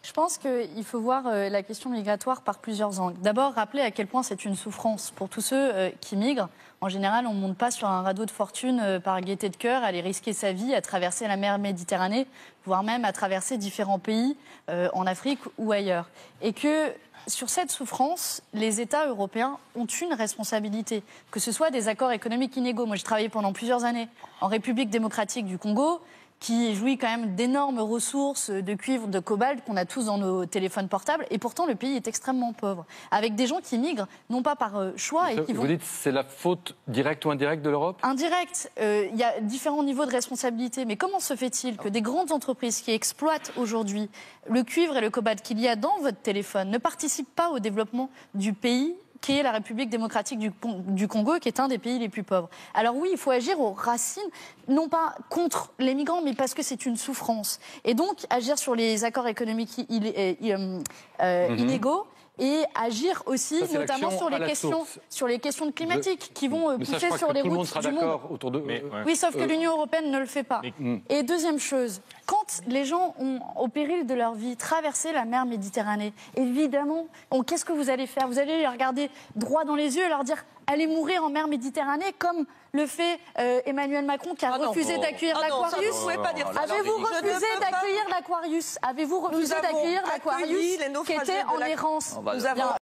Je pense qu'il faut voir la question migratoire par plusieurs angles. D'abord, rappeler à quel point c'est une souffrance pour tous ceux qui migrent. En général, on ne monte pas sur un radeau de fortune par gaieté de cœur, aller risquer sa vie, à traverser la mer Méditerranée, voire même à traverser différents pays en Afrique ou ailleurs. Et que sur cette souffrance, les États européens ont une responsabilité, que ce soit des accords économiques inégaux. Moi, j'ai travaillé pendant plusieurs années en République démocratique du Congo, qui jouit quand même d'énormes ressources de cuivre, de cobalt qu'on a tous dans nos téléphones portables. Et pourtant, le pays est extrêmement pauvre. Avec des gens qui migrent, non pas par choix. Et qui vous dites que c'est la faute directe ou indirecte de l'Europe ? Indirecte. Il y a différents niveaux de responsabilité. Mais comment se fait-il que des grandes entreprises qui exploitent aujourd'hui le cuivre et le cobalt qu'il y a dans votre téléphone ne participent pas au développement du pays qui est la République démocratique du Congo, qui est un des pays les plus pauvres. Alors oui, il faut agir aux racines, non pas contre les migrants, mais parce que c'est une souffrance. Et donc, agir sur les accords économiques illégaux, et agir aussi, ça, notamment sur les questions climatiques qui vont pousser sur les routes du monde. Autour de... Oui, sauf que l'Union européenne ne le fait pas. Et deuxième chose, quand les gens ont, au péril de leur vie, traversé la mer Méditerranée, évidemment, qu'est-ce que vous allez faire? Vous allez les regarder droit dans les yeux et leur dire « allez mourir en mer Méditerranée » comme le fait Emmanuel Macron qui a refusé d'accueillir l'Aquarius. Avez-vous refusé d'accueillir l'Aquarius? Avez-vous refusé d'accueillir l'Aquarius qui était en errance?